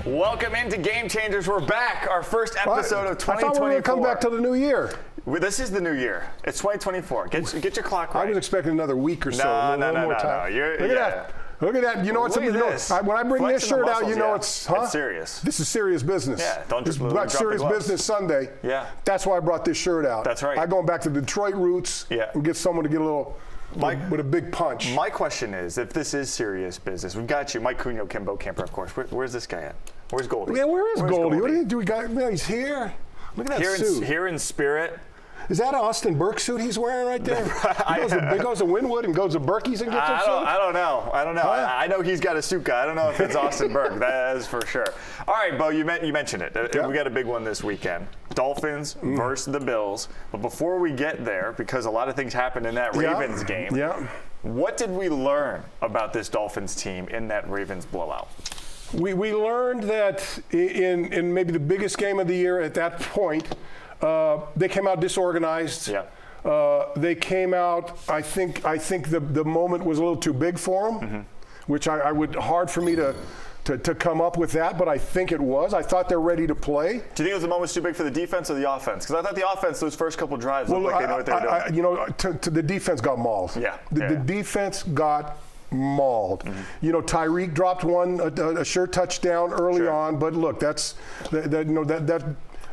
Welcome into Game Changers. We're back. Our first episode of 2024. I thought we were going to come back to the new year. This is the new year. It's 2024. Get your clock right. I was expecting another week or so. No. Look at that. Look at that. You know what's when I bring this shirt out, you know it's serious. This is serious business. Yeah, don't just drop serious business Sunday. Yeah. That's why I brought this shirt out. That's right. I'm going back to Detroit roots and get someone to get a little with a big punch. My question is, if this is serious business, we've got you, Mike Cunio, Kimbo Camper, of course. Where's this guy at? Where's Goldie? Yeah, where is Goldie? What do you do? He's here. Look at that suit. Here in spirit. Is that an Austin Burke suit he's wearing right there? He goes to Wynwood and goes to Berkey's and gets himself? I don't know. Huh? I know he's got a suit guy. I don't know if it's Austin Burke. That is for sure. All right, Bo, you mentioned it. We got a big one this weekend. Dolphins versus the Bills. But before we get there, because a lot of things happened in that Ravens game, what did we learn about this Dolphins team in that Ravens blowout? We learned that in maybe the biggest game of the year at that point, they came out disorganized. Yeah. They came out. I think the moment was a little too big for them, which I would hard for me to come up with that, but I think it was. I thought they're ready to play. Do you think it was the moment too big for the defense or the offense? Because I thought the offense, those first couple drives, looked like they knew what they were doing. The defense got mauled. Yeah. The defense got mauled. Tyreek dropped a sure touchdown early on, but look,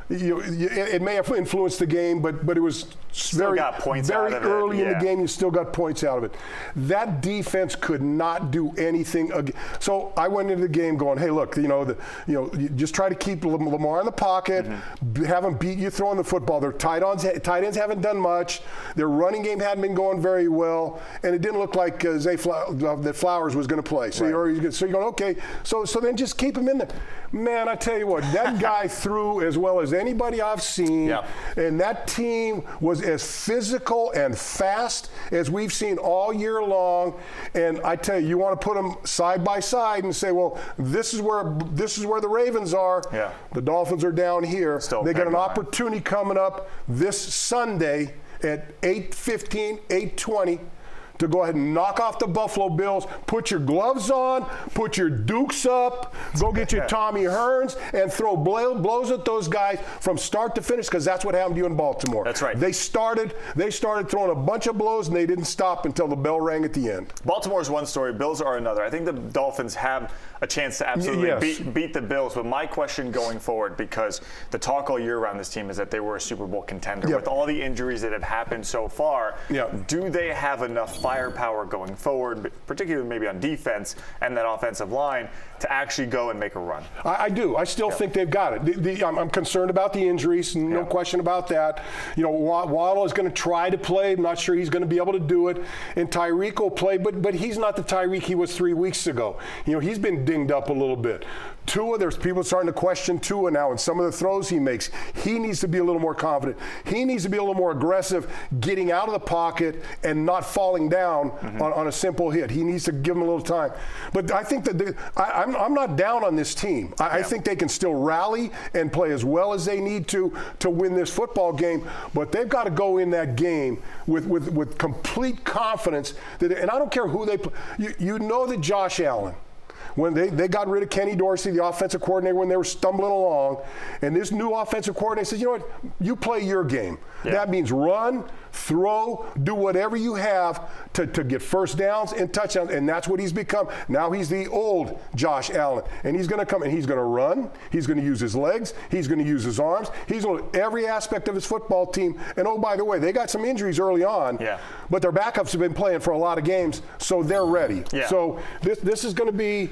it may have influenced the game, but it was very early in the game. You still got points out of it. That defense could not do anything. So I went into the game going, hey, look, you just try to keep Lamar in the pocket, have him beat you throwing the football. Their tight ends haven't done much. Their running game hadn't been going very well, and it didn't look like that Flowers was going to play. So you're going, okay. So then just keep him in there. Man, I tell you what, that guy threw as well as anybody I've seen, and that team was as physical and fast as we've seen all year long. And I tell you, you want to put them side by side and say, well, this is where the Ravens are. Yeah. The Dolphins are down here. Still they got an opportunity coming up this Sunday at 8:15, 8:20. To go ahead and knock off the Buffalo Bills, put your gloves on, put your dukes up, go get your Tommy Hearns, and throw blows at those guys from start to finish, because that's what happened to you in Baltimore. That's right. They started throwing a bunch of blows, and they didn't stop until the bell rang at the end. Baltimore's one story, Bills are another. I think the Dolphins have a chance to absolutely beat the Bills. But my question going forward, because the talk all year around this team is that they were a Super Bowl contender. With all the injuries that have happened so far, do they have enough firepower going forward, particularly maybe on defense and that offensive line, to actually go and make a run? I do. I still think they've got it. I'm concerned about the injuries, no question about that. Waddle is going to try to play. I'm not sure he's going to be able to do it. And Tyreek will play, but he's not the Tyreek he was 3 weeks ago. He's been dinged up a little bit. Tua, there's people starting to question Tua now and some of the throws he makes. He needs to be a little more confident. He needs to be a little more aggressive, getting out of the pocket and not falling down on a simple hit. He needs to give him a little time. But I think that I'm not down on this team. I think they can still rally and play as well as they need to win this football game. But they've got to go in that game with complete confidence. And I don't care who they play. You know that Josh Allen, when they got rid of Kenny Dorsey, the offensive coordinator, when they were stumbling along, and this new offensive coordinator says, you know what, you play your game. That means run, throw, do whatever you have to get first downs and touchdowns, and that's what he's become. Now he's the old Josh Allen, and he's going to come and he's going to run, he's going to use his legs, he's going to use his arms, he's going to every aspect of his football team. And oh, by the way, they got some injuries early on, but their backups have been playing for a lot of games, so they're ready. So this is going to be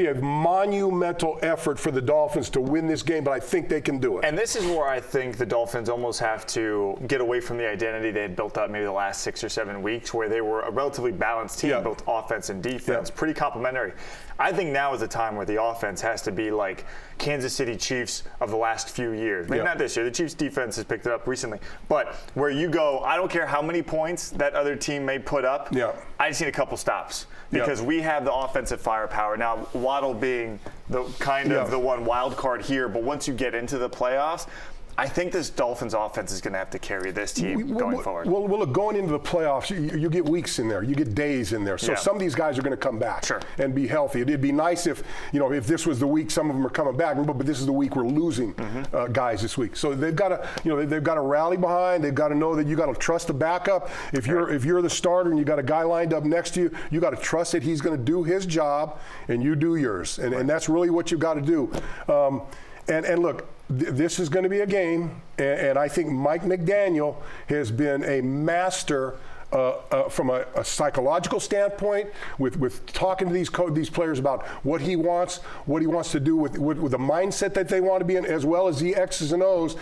a monumental effort for the Dolphins to win this game, but I think they can do it. And this is where I think the Dolphins almost have to get away from the identity they had built up maybe the last 6 or 7 weeks, where they were a relatively balanced team, both offense and defense, pretty complementary. I think now is the time where the offense has to be like Kansas City Chiefs of the last few years. Maybe not this year. The Chiefs defense has picked it up recently. But where you go, I don't care how many points that other team may put up. I just need a couple stops because we have the offensive firepower. Now, Waddle being the kind of the one wild card here, but once you get into the playoffs, I think this Dolphins offense is going to have to carry this team going forward. Well, look, going into the playoffs, you get weeks in there, you get days in there. So some of these guys are going to come back and be healthy. It'd be nice if this was the week some of them are coming back, but this is the week we're losing guys this week. So they've got to, they've got to rally behind. They've got to know that you got to trust the backup. If you're the starter and you got a guy lined up next to you, you got to trust that he's going to do his job and you do yours. And that's really what you've got to do. And look, this is going to be a game, and I think Mike McDaniel has been a master from a psychological standpoint with talking to these players about what he wants to do with the mindset that they want to be in, as well as the X's and O's.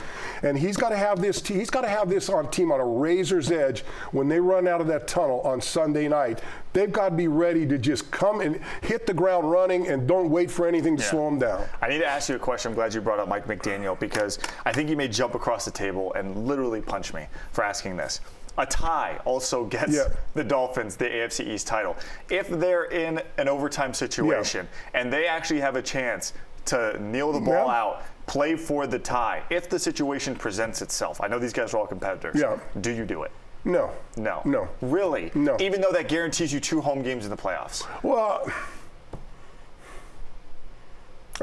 And he's got to have this team on a razor's edge when they run out of that tunnel on Sunday night. They've got to be ready to just come and hit the ground running and don't wait for anything to slow them down. I need to ask you a question. I'm glad you brought up Mike McDaniel, because I think you may jump across the table and literally punch me for asking this. A tie also gets the Dolphins the AFC East title. If they're in an overtime situation and they actually have a chance to kneel the ball out, play for the tie, if the situation presents itself, I know these guys are all competitors, do you do it? No. No. No. Really? No. Even though that guarantees you 2 home games in the playoffs? Well,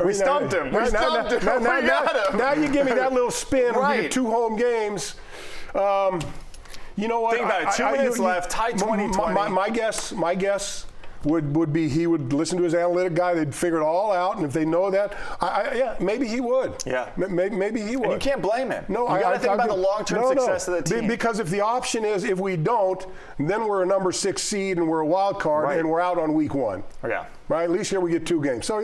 we stumped him. We stumped him. Now you give me that little spin. We get 2 home games. You know what? Think about it. 2 minutes left. Tie 20-20. My guess would be he would listen to his analytic guy. They'd figure it all out, and if they know that, maybe he would. Yeah. Maybe he would. And you can't blame him. No, you got to think about the long-term success of the team. Because if the option is if we don't, then we're a number 6 seed and we're a wild card and we're out on week 1. Yeah. Right? At least here we get 2 games. So,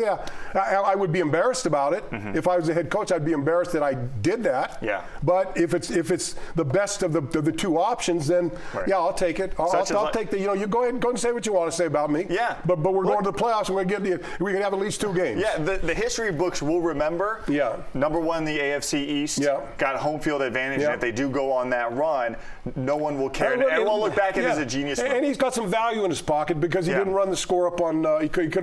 I would be embarrassed about it. If I was the head coach, I'd be embarrassed that I did that. Yeah. But if it's the best of the 2 options, then, I'll take it. I'll take the, you go ahead and say what you want to say about me. Yeah. But we're going to the playoffs and we're going to have at least 2 games. Yeah, the history books will remember. Yeah. Number 1, the AFC East. Yeah. Got home field advantage. And if they do go on that run, no one will care. Everyone will look back at it as a genius move. And he's got some value in his pocket because he didn't run the score up on, he could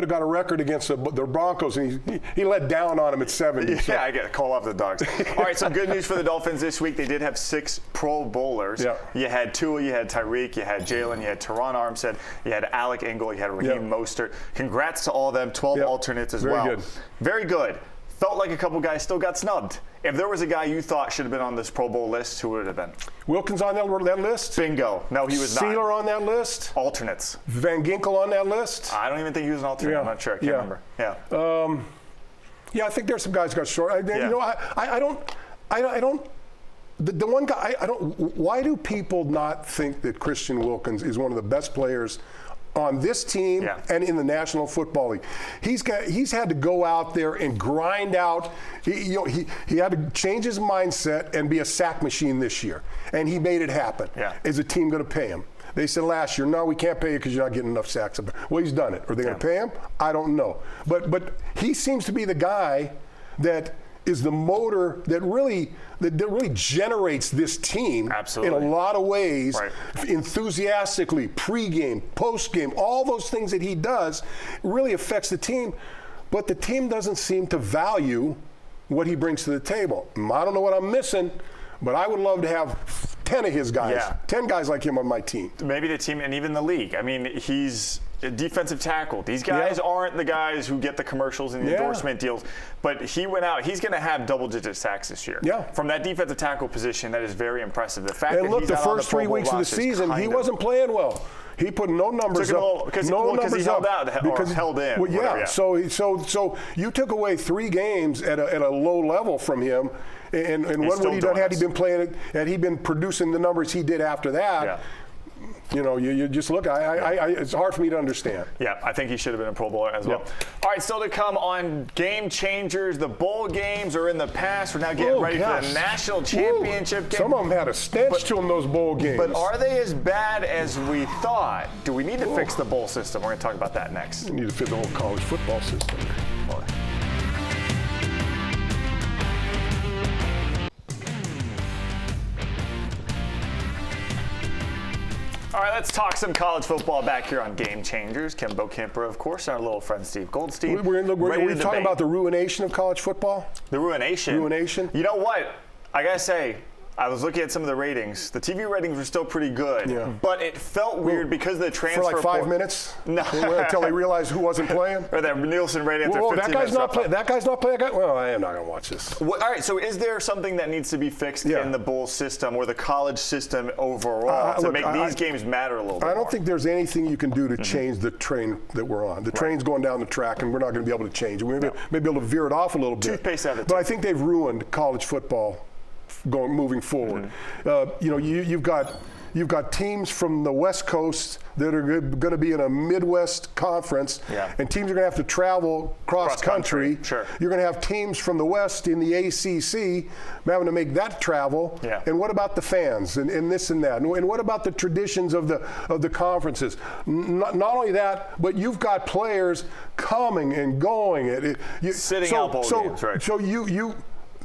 have got a record against the Broncos, and he let down on him at 70. Yeah, so. I get a call off the Dogs. All right, some good news for the Dolphins this week. They did have 6 Pro Bowlers. Yeah. You had Tua, you had Tyreek, you had Jalen, you had Teron Armstead, you had Alec Ingle, you had Raheem Mostert. Congrats to all of them, 12 alternates as well. Very good. Very good. Felt like a couple guys still got snubbed. If there was a guy you thought should have been on this Pro Bowl list, who would it have been? Wilkins on that list? Bingo. No, he was not. Sealer on that list? Alternates. Van Ginkel on that list? I don't even think he was an alternate. I'm not sure. I can't remember. I think there's some guys who got short. I don't. The one guy, why do people not think that Christian Wilkins is one of the best players on this team and in the National Football League? He's had to go out there and grind out. He had to change his mindset and be a sack machine this year, and he made it happen. Is the team going to pay him? They said last year, no, we can't pay you because you're not getting enough sacks. Well, he's done it. Are they going to pay him? I don't know. But he seems to be the guy that is the motor that really generates this team in a lot of ways, enthusiastically, pregame, postgame, all those things that he does really affects the team. But the team doesn't seem to value what he brings to the table. I don't know what I'm missing, but I would love to have 10 of his guys, 10 guys like him on my team. Maybe the team and even the league. I mean, he's a defensive tackle. These guys aren't the guys who get the commercials and the endorsement deals, but he went out. He's going to have double-digit sacks this year. From that defensive tackle position, that is very impressive. The fact that he's the first 3 weeks of the season, he wasn't playing well. He put no numbers up. Because he held out, or held in. Well, So you took away 3 games at a low level from him, and what would he done had he been playing? Had he been producing the numbers he did after that? You just look. It's hard for me to understand. Yeah, I think he should have been a Pro Bowler as well. All right, still to come on Game Changers. The bowl games are in the past. We're now getting ready for the national championship game. Some of them had a stench to them, those bowl games. But are they as bad as we thought? Do we need to fix the bowl system? We're going to talk about that next. We need to fix the whole college football system. All right, Let's talk some college football back here on Game Changers. Ken Bokamper, of course, and our little friend Steve Goldstein. We're talking about the ruination of college football? The ruination? Ruination? You know what? I got to say, I was looking at some of the ratings. The TV ratings were still pretty good, but it felt weird because of the transfer. For like 5 minutes? No. Until they realized who wasn't playing? Or that Nielsen rating after 15 that guy's minutes. not playing. That guy's not playing. Well, I am not going to watch this. All right, so is there something that needs to be fixed in the bowl system or the college system overall to make these games matter a little bit I don't more? think there's anything you can do to change the train that we're on. The train's going down the track, and we're not going to be able to change it. We may be able to veer it off a little bit. Toothpaste attitude. But I think they've ruined college football moving forward. You've got teams from the West Coast that are going to be in a Midwest conference, and teams are going to have to travel cross country. Sure. You're going to have teams from the West in the ACC having to make that travel. And what about the fans and this and that? And what about the traditions of the conferences? Not only that, but you've got players coming and going. Sitting out bowl games, right?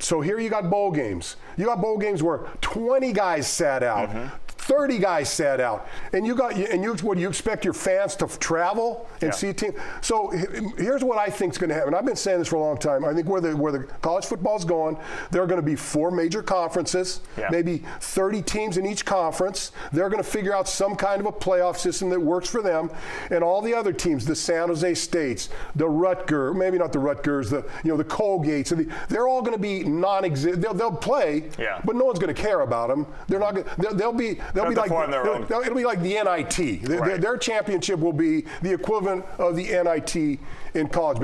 So here you got bowl games. You got bowl games where 20 guys sat out, 30 guys sat out, and you expect your fans to travel and see a team. So here's what I think is going to happen. I've been saying this for a long time. I think where the college football's going, there are going to be 4 major conferences, maybe 30 teams in each conference. They're going to figure out some kind of a playoff system that works for them, and all the other teams, the San Jose States, the Rutgers, maybe not the Rutgers, the Colgates, they're all going to be non-existent. They'll play, but no one's going to care about them. They're not. They'll be like it'll be like the NIT. Their championship will be the equivalent of the NIT in college.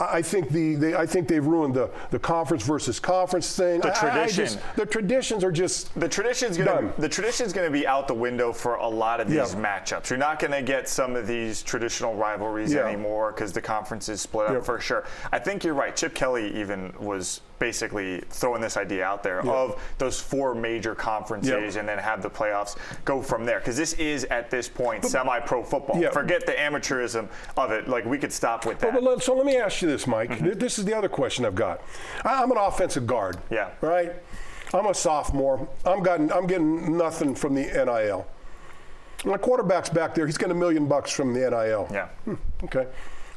I think they've ruined the conference versus conference thing. The traditions are just the tradition's going to be out the window for a lot of these matchups. You're not going to get some of these traditional rivalries anymore because the conference is split up for sure. I think you're right. Chip Kelly even was basically throwing this idea out there of those 4 major conferences and then have the playoffs go from there, because this is at this point semi-pro football. Forget the amateurism of it. Like, we could stop with that. So let me ask you this, Mike. This is the other question I've got. I'm an offensive guard. Right. I'm a sophomore. I'm getting nothing from the NIL. My quarterback's back there. He's getting $1 million from the NIL. Okay.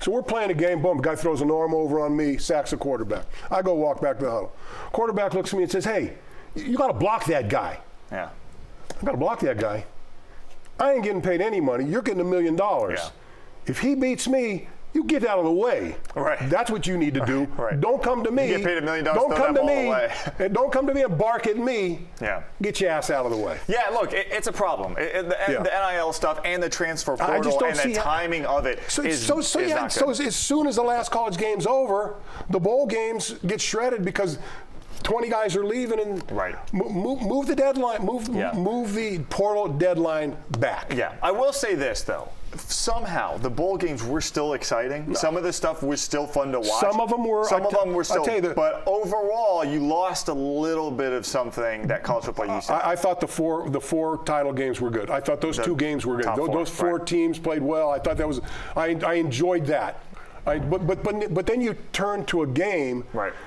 So we're playing a game, boom, guy throws an arm over on me, sacks a quarterback. I go walk back to the huddle. Quarterback looks at me and says, hey, you got to block that guy. I got to block that guy. I ain't getting paid any money. You're getting $1 million. If he beats me, you get out of the way. That's what you need to do. Don't come to me. You get paid $1 million. Don't come to me. And don't come to me and bark at me. Get your ass out of the way. Look, it's a problem. The NIL stuff and the transfer portal and the timing of it is not good. So as soon as the last college game's over, the bowl games get shredded because 20 guys are leaving, and move the deadline, move the portal deadline back. I will say this though. Somehow the bowl games were still exciting. Some of the stuff was still fun to watch. Some of them were. Still. But overall, you lost a little bit of something that college football used to. I thought the four title games were good. I thought those 2 games were good. Those 4 teams played well. I thought that was. I enjoyed that. But then you turn to a game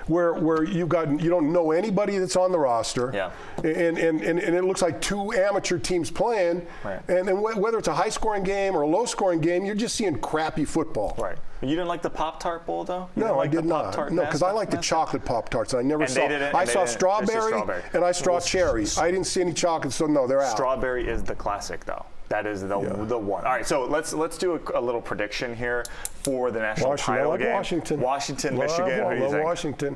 where you don't know anybody that's on the roster, and it looks like 2 amateur teams playing, and then whether it's a high scoring game or a low scoring game, you're just seeing crappy football. You didn't like the Pop-Tart Bowl though? No, I did not. No, because I like the chocolate Pop-Tarts. I never saw. I saw strawberry and I saw cherry. I didn't see any chocolate, so no, they're out. Strawberry is the classic though. That is the one. All right, so let's do a little prediction here for the national title game. Washington, Michigan. I love Washington.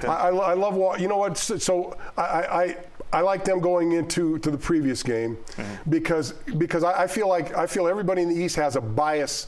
I love. You know what? So I like them going into the previous game because I feel everybody in the East has a bias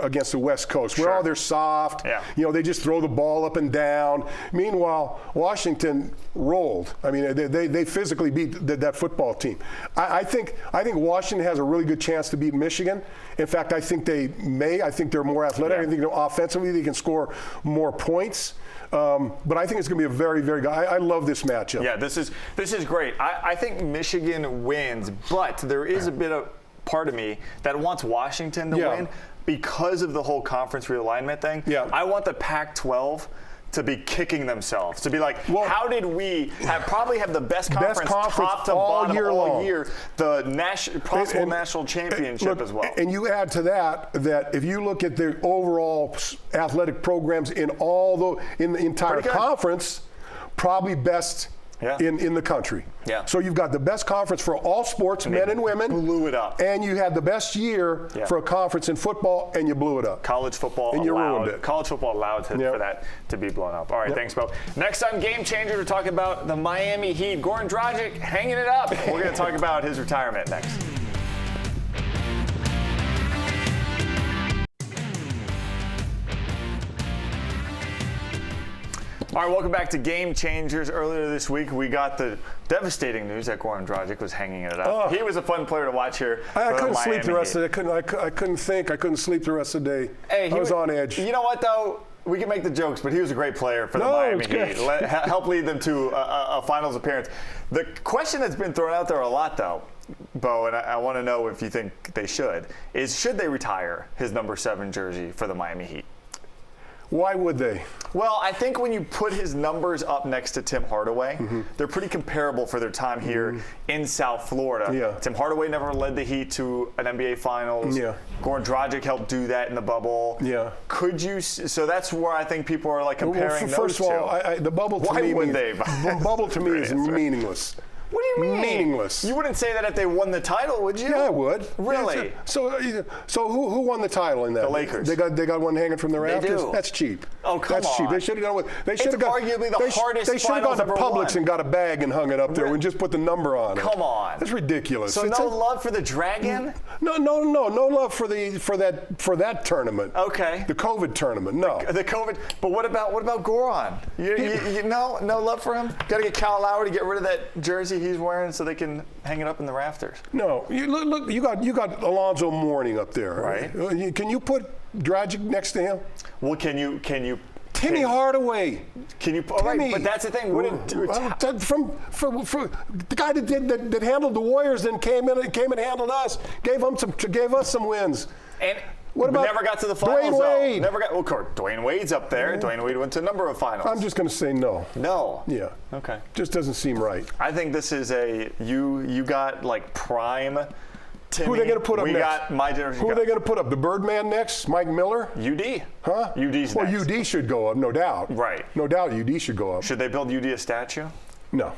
against the West Coast. Where they're soft. They just throw the ball up and down. Meanwhile, Washington rolled. I mean, they physically beat that football team. I think Washington has a really good chance to beat Michigan. In fact, I think they may. I think they're more athletic. I think offensively they can score more points. But I think it's going to be a very, very good. I love this matchup. Yeah, this is great. I think Michigan wins, but there is a bit of part of me that wants Washington to win because of the whole conference realignment thing. I want the Pac-12 to be kicking themselves, to be like, how did we probably have the best conference top to bottom all year, the possible national championship as well. And you add to that if you look at the overall athletic programs in the entire conference, probably best in the country. Yeah. So you've got the best conference for all sports, men and women. Blew it up. And you had the best year for a conference in football, and you blew it up. College football and you ruined it. College football allowed for that to be blown up. All right, thanks, Bo. Next on Game Changer, we're talking about the Miami Heat. Goran Dragic hanging it up. We're going to talk about his retirement next. All right, welcome back to Game Changers. Earlier this week, we got the devastating news that Goran Dragic was hanging it up. He was a fun player to watch here. I couldn't sleep the rest of the day. I couldn't think. I couldn't sleep the rest of the day. Hey, I was on edge. You know what, though? We can make the jokes, but he was a great player for the Miami Heat. Help lead them to a finals appearance. The question that's been thrown out there a lot, though, Bo, and I want to know if you think they should they retire his number 7 jersey for the Miami Heat? Why would they? Well, I think when you put his numbers up next to Tim Hardaway, they're pretty comparable for their time here in South Florida. Yeah. Tim Hardaway never led the Heat to an NBA Finals. Yeah. Goran Dragic helped do that in the bubble. Yeah. Could you? So that's where I think people are like comparing first those of all, the bubble to me. Why would they? Bubble to me is meaningless. What do you mean? Meaningless. You wouldn't say that if they won the title, would you? Yeah, I would. Really? So who won the title in that? The Lakers. They got one hanging from the rafters. They do. That's cheap. Oh, come on. That's cheap. They should have done what they should have got. Arguably the hardest. They should have gone to Publix and got a bag and hung it up there and just put the number on it. Come on. That's ridiculous. So no love for the Dragon? No love for that tournament. Okay. The COVID tournament. No. The COVID. But what about Goran? You no love for him? Got to get Kyle Lowry to get rid of that jersey he's wearing so they can hang it up in the rafters. No, look, you got Alonzo Mourning up there, right? Can you put Dragic next to him? Well, can you? Timmy Hardaway. Can you? All right, but that's the thing. From the guy that handled the Warriors, then came and handled us, gave us some wins. And what about never got to the finals? Dwayne Wade. Never got. Well, Dwayne Wade's up there. Yeah. Dwayne Wade went to a number of finals. I'm just going to say no. No. Yeah. Okay. Just doesn't seem right. I think this is you got like prime. Timmy. Who are they going to put up next? We got my generation. Who are they going to put up? The Birdman next? Mike Miller? UD. Huh? UD's next. Well, UD should go up, no doubt. Right. No doubt UD should go up. Should they build UD a statue? No.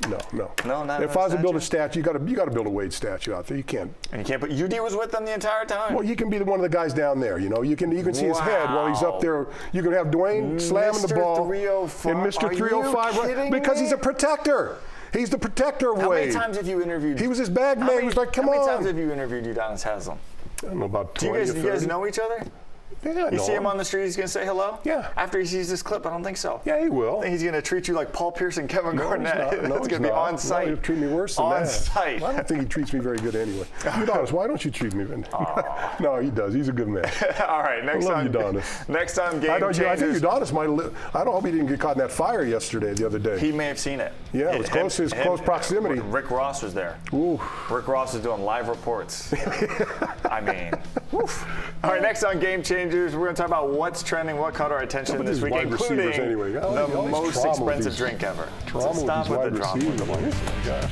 No, not if I was to build a statue, you got to build a Wade statue out there. You can't. And you can't. But UD was with them the entire time. Well, you can be one of the guys down there. You know, you can see his head while he's up there. You can have Dwayne slamming the ball. And Mr. 305, right? Because he's a protector. He's the protector of Wade. How many times have you interviewed? He was his bag man. He was like, come on. How many times have you interviewed Udonis Haslem? I don't know, about 20 Do you guys know each other? Yeah, you see him on the street, he's going to say hello? Yeah. After he sees this clip, I don't think so. Yeah, he will. I think he's going to treat you like Paul Pierce and Kevin Garnett. No, it's going to be on site. He'll treat me worse than on that. Site. Well, I don't think he treats me very good anyway. Udonis, why don't you treat me? No, he does. He's a good man. All right, next time. Udonis. Next time, Game Changers. I think Udonis might have I don't hope he didn't get caught in that fire the other day. He may have seen it. Yeah, it was close. His close proximity. Rick Ross was there. Ooh. Rick Ross is doing live reports. I mean, oof. All right, next on Game Changers, we're going to talk about what's trending, what caught our attention this week, including the most expensive drink ever. So stop with the drama. Gosh.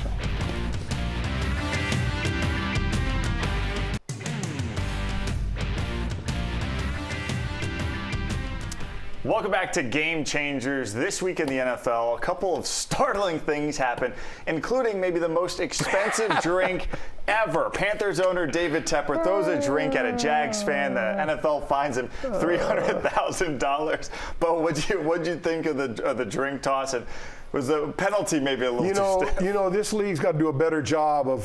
Welcome back to Game Changers. This week in the NFL, a couple of startling things happened, including maybe the most expensive drink ever. Panthers owner David Tepper throws a drink at a Jags fan. The NFL fines him $300,000. But what'd you think of the drink toss? And was the penalty maybe a little too stiff? You know, this league's got to do a better job of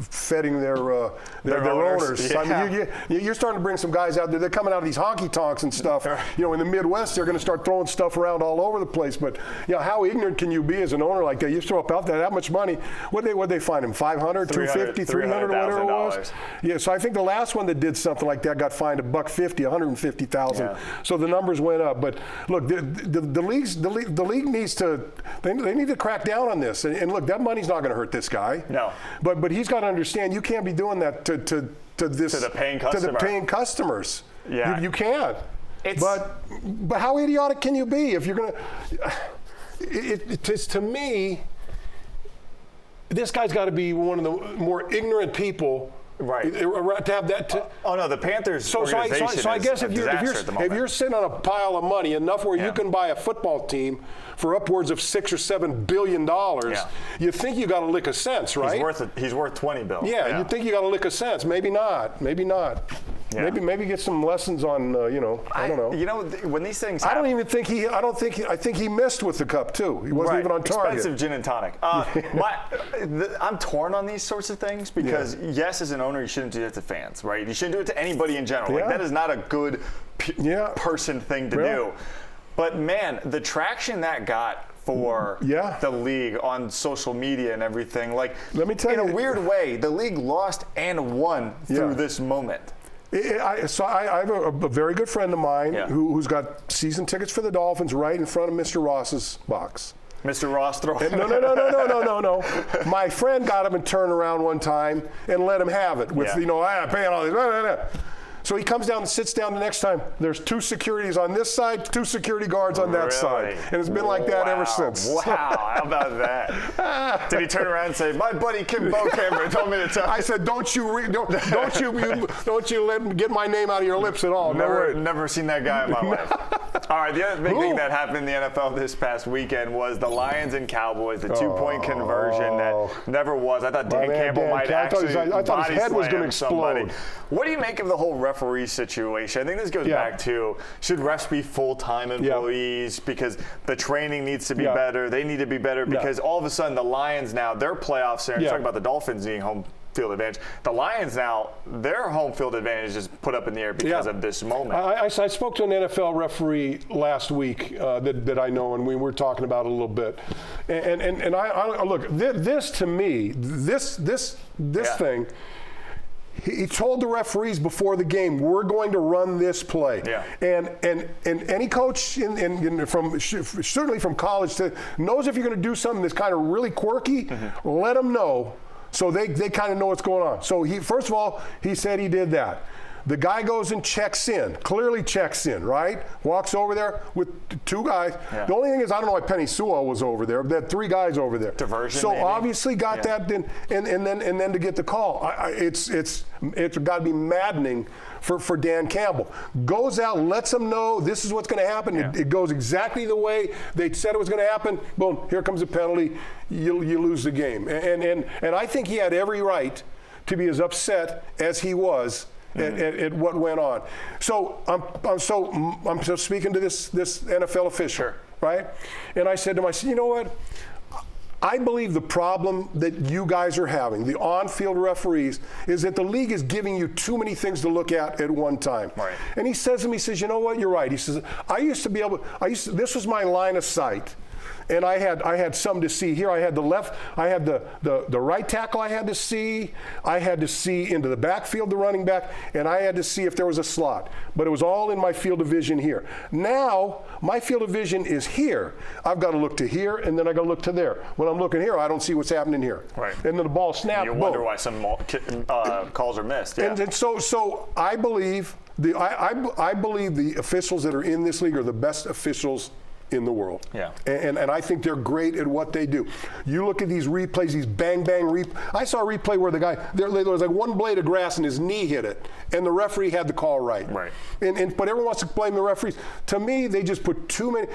feeding their owners. Yeah. I mean, you're starting to bring some guys out there. They're coming out of these honky tonks and stuff. You know, in the Midwest, they're going to start throwing stuff around all over the place. But you know, how ignorant can you be as an owner like that? You throw up out there that much money. What'd they fine him? 500, 250, 300, or whatever it was. Yeah. So I think the last one that did something like that got fined $150, 150,000. Yeah. So the numbers went up. But look, the league needs to they need to crack down on this. And look, that money's not going to hurt this guy. No. But he's got to understand you can't be doing that to the paying customers. Yeah. You can't. But how idiotic can you be if you're going to? It is, to me, this guy's got to be one of the more ignorant people. Right. To have that. Oh no, the Panthers organization so I guess if you're sitting on a pile of money enough where you can buy a football team for upwards of $6 or $7 billion, you think you got a lick of sense, right? He's worth $20 billion. Yeah, you think you got a lick of sense. Maybe not. Maybe not. Yeah. Maybe get some lessons on, I don't know. You know, when these things happen, I think he missed with the cup too. He wasn't even on target. Expensive gin and tonic. I'm torn on these sorts of things because yes, as an owner, you shouldn't do that to fans, right? You shouldn't do it to anybody in general. Like, that is not a good person thing to do. But man, the traction that got for the league on social media and everything, like, let me tell you, in a weird way, the league lost and won through this moment. I have a very good friend of mine who's got season tickets for the Dolphins right in front of Mr. Ross's box. Mr. Ross throwing. No. My friend got him and turned around one time and let him have it with, I'm paying all these. So he comes down and sits down the next time. There's 2 securities on this side, 2 security guards on that side. And it's been like that ever since. Wow, how about that? Did he turn around and say, my buddy Kim Bokammer told me to tell you? I said, don't you let him get my name out of your lips at all. Never seen that guy in my life. All right, the other big thing that happened in the NFL this past weekend was the Lions and Cowboys, the 2-point conversion that never was. I thought Dan Campbell might actually I thought his head was going to explode. What do you make of the whole referee situation? I think this goes back to, should refs be full-time employees because the training needs to be better. They need to be better because all of a sudden the Lions now, their playoff scenario, talking about the Dolphins being home field advantage. The Lions now, their home field advantage is put up in the air because of this moment. I spoke to an NFL referee last week that I know, and we were talking about it a little bit. And I look, this to me, this thing. He told the referees before the game, we're going to run this play. Yeah. And any coach certainly from college knows if you're going to do something that's kind of really quirky, let them know so they kind of know what's going on. So first of all, he said he did that. The guy goes and clearly checks in, right? Walks over there with 2 guys. Yeah. The only thing is, I don't know why Penny Sewell was over there. There had 3 guys over there. Diversion, so maybe. Obviously got that, and then to get the call, it's got to be maddening for Dan Campbell. Goes out, lets them know this is what's going to happen. Yeah. It goes exactly the way they said it was going to happen. Boom, here comes a penalty. You lose the game. And I think he had every right to be as upset as he was at what went on. So I'm speaking to this NFL official, right? And I said to him, you know what? I believe the problem that you guys are having, the on-field referees, is that the league is giving you too many things to look at one time. Right. And he says to me, you know what? You're right. He says, this was my line of sight. And I had some to see here. I had the right tackle I had to see. I had to see into the backfield, the running back, and I had to see if there was a slot. But it was all in my field of vision here. Now, my field of vision is here. I've got to look to here, and then I got to look to there. When I'm looking here, I don't see what's happening here. Right. And then the ball snapped. You wonder why some calls are missed. Yeah. And so I believe I believe the officials that are in this league are the best officials in the world. Yeah. And I think they're great at what they do. You look at these replays, these bang replays. I saw a replay where the guy, there was like 1 blade of grass and his knee hit it, and the referee had the call right. Right. But everyone wants to blame the referees. To me, they just put too many.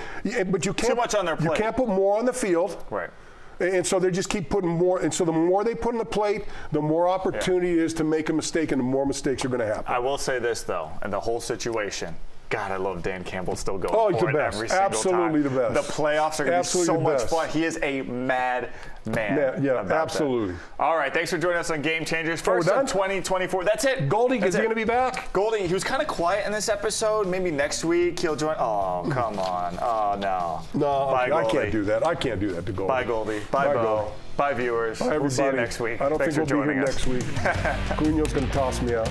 But you can't. Too much on their plate. You can't put more on the field. Right. And so they just keep putting more. And so the more they put on the plate, the more opportunity it is to make a mistake, and the more mistakes are going to happen. I will say this, though, and the whole situation. God, I love Dan Campbell still going for it every single Absolutely time. The best. The playoffs are going to be so much fun. He is a mad man. Yeah, absolutely. That. All right, thanks for joining us on Game Changers. First of 2024. That's it. Goldie, is he going to be back? Goldie, he was kind of quiet in this episode. Maybe next week he'll join. Oh, come on. Oh, no. No, Bye, I can't do that. I can't do that to Goldie. Bye, Goldie. Bye, Bo. Bye, viewers. Bye, everybody. We'll see you next week. I don't think we'll be here next week. Cunio's going to toss me out.